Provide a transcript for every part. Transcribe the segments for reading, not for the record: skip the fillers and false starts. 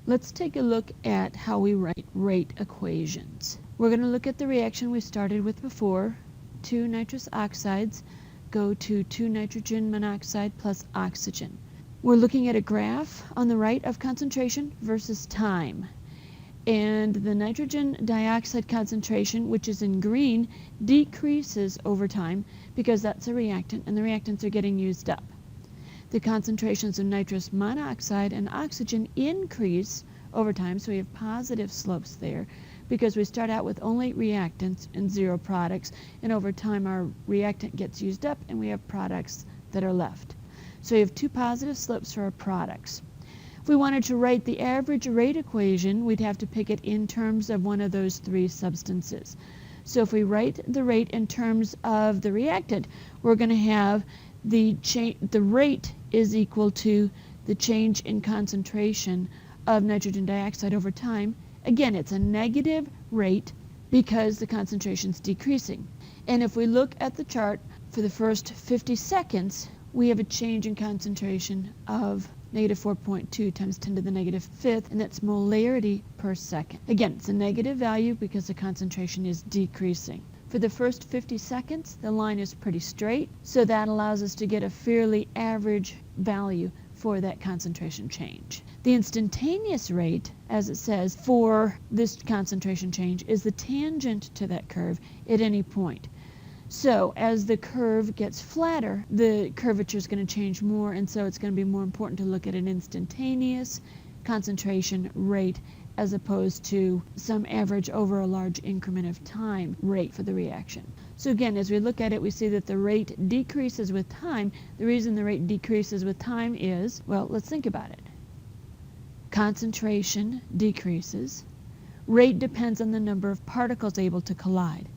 Let's take a look at how we write rate equations. We're going to look at the reaction we started with before. 2 nitrous oxides go to 2 nitrogen monoxide plus oxygen. We're looking at a graph on the right of concentration versus time. And the nitrogen dioxide concentration, which is in green, decreases over time because that's a reactant and the reactants are getting used up. The concentrations of nitrous monoxide and oxygen increase over time, so we have positive slopes there because we start out with only reactants and 0 products, and over time our reactant gets used up and we have products that are left. So we have 2 positive slopes for our products. If we wanted to write the average rate equation, we'd have to pick it in terms of one of those 3 substances. So if we write the rate in terms of the reactant, we're going to have the rate is equal to the change in concentration of nitrogen dioxide over time. Again, it's a negative rate because the concentration is decreasing. And if we look at the chart for the first 50 seconds, we have a change in concentration of negative 4.2 times 10 to the negative 5th, and that's molarity per second. Again, it's a negative value because the concentration is decreasing. For the first 50 seconds, the line is pretty straight, so that allows us to get a fairly average value for that concentration change. The instantaneous rate, as it says, for this concentration change is the tangent to that curve at any point. So as the curve gets flatter, the curvature is going to change more, and so it's going to be more important to look at an instantaneous concentration rate as opposed to some average over a large increment of time rate for the reaction. So again, as we look at it, we see that the rate decreases with time. The reason the rate decreases with time is, well, let's think about it. Concentration decreases. Rate depends on the number of particles able to collide.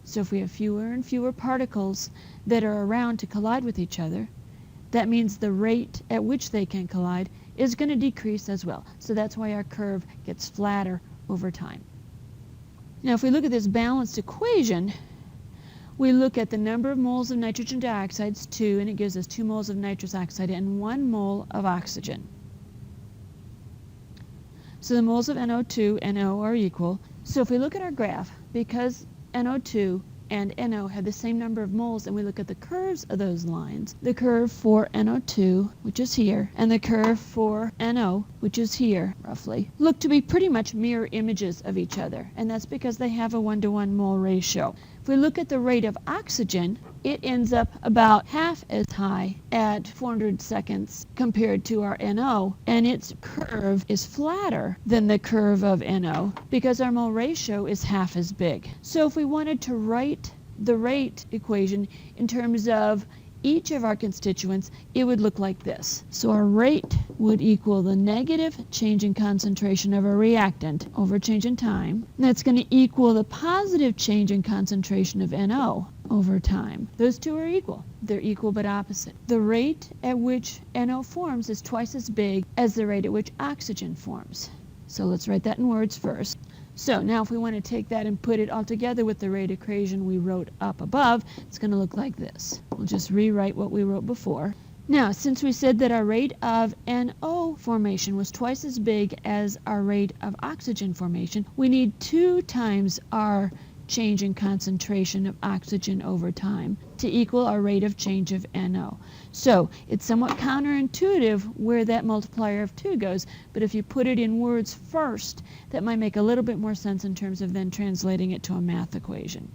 So if we have fewer and fewer particles that are around to collide with each other, that means the rate at which they can collide is going to decrease as well. So that's why our curve gets flatter over time. Now if we look at this balanced equation, we look at the number of moles of nitrogen dioxide, 2, and it gives us 2 moles of nitrous oxide and 1 mole of oxygen. So the moles of NO2 and NO are equal. So if we look at our graph, because NO2 and NO have the same number of moles, and we look at the curves of those lines, the curve for NO2, which is here, and the curve for NO, which is here, roughly, look to be pretty much mirror images of each other, and that's because they have a 1-to-1 mole ratio. If we look at the rate of oxygen, it ends up about half as high at 400 seconds compared to our NO, and its curve is flatter than the curve of NO because our mole ratio is half as big. So if we wanted to write the rate equation in terms of each of our constituents, it would look like this. So our rate would equal the negative change in concentration of a reactant over change in time. And that's going to equal the positive change in concentration of NO over time. Those two are equal. They're equal but opposite. The rate at which NO forms is twice as big as the rate at which oxygen forms. So let's write that in words first. So now if we want to take that and put it all together with the rate equation we wrote up above, it's going to look like this. We'll just rewrite what we wrote before. Now, since we said that our rate of NO formation was twice as big as our rate of oxygen formation, we need 2 times our change in concentration of oxygen over time to equal our rate of change of NO. So it's somewhat counterintuitive where that multiplier of 2 goes, but if you put it in words first, that might make a little bit more sense in terms of then translating it to a math equation.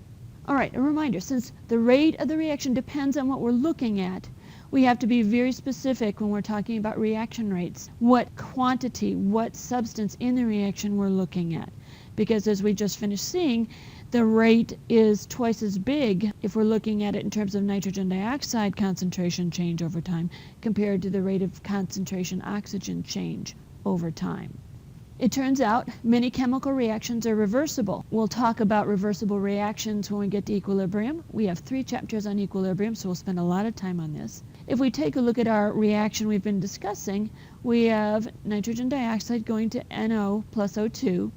All right, a reminder, since the rate of the reaction depends on what we're looking at, we have to be very specific when we're talking about reaction rates, what quantity, what substance in the reaction we're looking at. Because as we just finished seeing, the rate is twice as big if we're looking at it in terms of nitrogen dioxide concentration change over time compared to the rate of concentration oxygen change over time. It turns out many chemical reactions are reversible. We'll talk about reversible reactions when we get to equilibrium. We have 3 chapters on equilibrium, so we'll spend a lot of time on this. If we take a look at our reaction we've been discussing, we have nitrogen dioxide going to NO plus O2.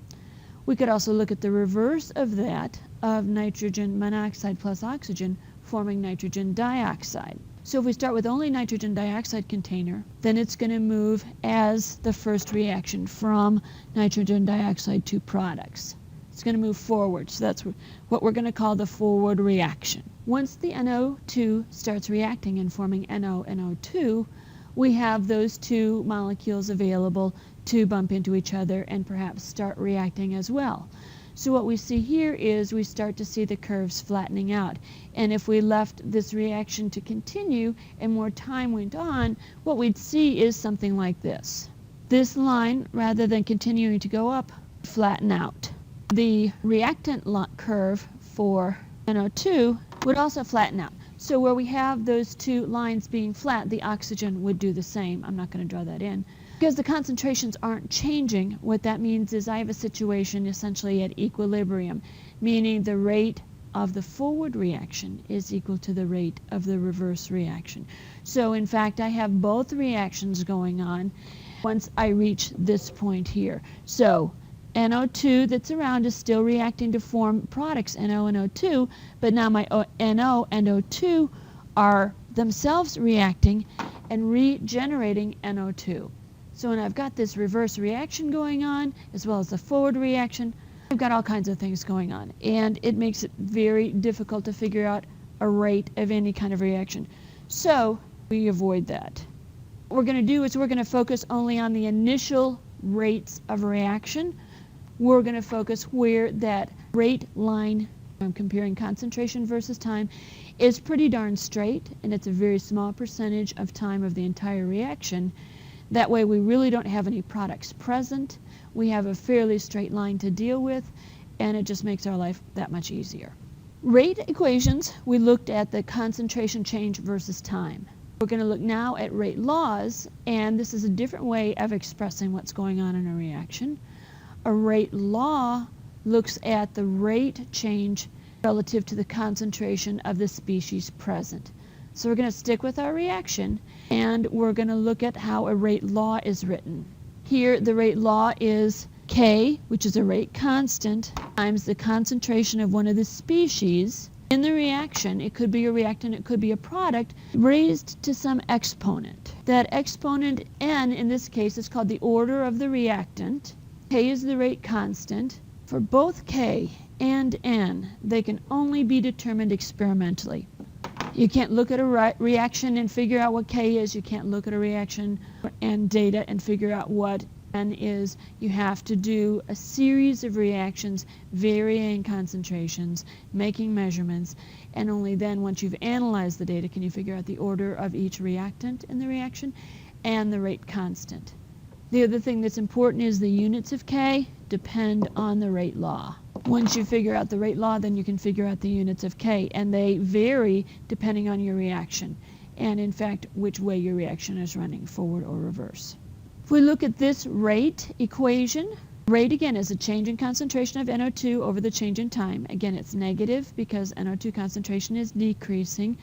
We could also look at the reverse of that, of nitrogen monoxide plus oxygen forming nitrogen dioxide. So if we start with only nitrogen dioxide container, then it's going to move as the first reaction from nitrogen dioxide to products. It's going to move forward, so that's what we're going to call the forward reaction. Once the NO2 starts reacting and forming NO and O2, we have those two molecules available to bump into each other and perhaps start reacting as well. So what we see here is we start to see the curves flattening out. And if we left this reaction to continue and more time went on, what we'd see is something like this. This line, rather than continuing to go up, flatten out. The reactant curve for NO2 would also flatten out. So where we have those two lines being flat, the oxygen would do the same. I'm not going to draw that in. Because the concentrations aren't changing, what that means is I have a situation essentially at equilibrium, meaning the rate of the forward reaction is equal to the rate of the reverse reaction. So in fact, I have both reactions going on once I reach this point here. So NO2 that's around is still reacting to form products, NO and O2, but now my NO and O2 are themselves reacting and regenerating NO2. So when I've got this reverse reaction going on, as well as the forward reaction, I've got all kinds of things going on. And it makes it very difficult to figure out a rate of any kind of reaction. So we avoid that. What we're going to do is we're going to focus only on the initial rates of reaction. We're going to focus where that rate line, I'm comparing concentration versus time, is pretty darn straight, and it's a very small percentage of time of the entire reaction. That way we really don't have any products present. We have a fairly straight line to deal with, and it just makes our life that much easier. Rate equations, we looked at the concentration change versus time. We're going to look now at rate laws, and this is a different way of expressing what's going on in a reaction. A rate law looks at the rate change relative to the concentration of the species present. So we're going to stick with our reaction, and we're going to look at how a rate law is written. Here the rate law is K, which is a rate constant, times the concentration of one of the species in the reaction. It could be a reactant, it could be a product, raised to some exponent. That exponent n in this case is called the order of the reactant. K is the rate constant. For both K and n, they can only be determined experimentally. You can't look at a reaction and figure out what K is. You can't look at a reaction and data and figure out what N is. You have to do a series of reactions, varying concentrations, making measurements, and only then, once you've analyzed the data, can you figure out the order of each reactant in the reaction and the rate constant. The other thing that's important is the units of K depend on the rate law. Once you figure out the rate law, then you can figure out the units of K, and they vary depending on your reaction, and in fact, which way your reaction is running, forward or reverse. If we look at this rate equation, rate again is a change in concentration of NO2 over the change in time. Again, it's negative because NO2 concentration is decreasing.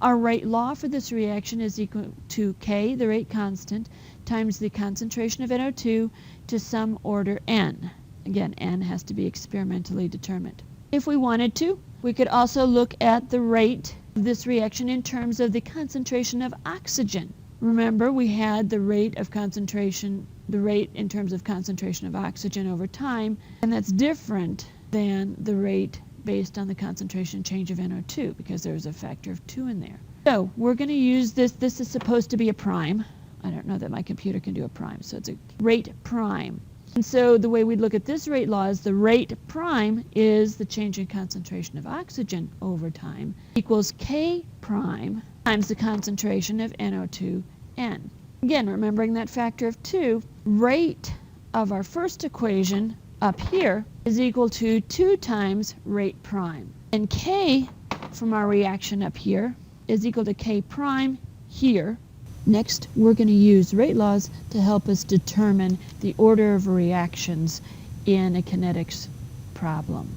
Our rate law for this reaction is equal to K, the rate constant, times the concentration of NO2 to some order n. Again, n has to be experimentally determined. If we wanted to, we could also look at the rate of this reaction in terms of the concentration of oxygen. Remember, we had the rate of concentration, the rate in terms of concentration of oxygen over time, and that's different than the rate based on the concentration change of NO2 because there's a factor of 2 in there. So we're going to use this. This is supposed to be a prime. I don't know that my computer can do a prime, so it's a rate prime. And so the way we look at this rate law is the rate prime is the change in concentration of oxygen over time equals K prime times the concentration of NO2n. Again, remembering that factor of 2, rate of our first equation up here is equal to 2 times rate prime. And K from our reaction up here is equal to K prime here. Next, we're going to use rate laws to help us determine the order of reactions in a kinetics problem.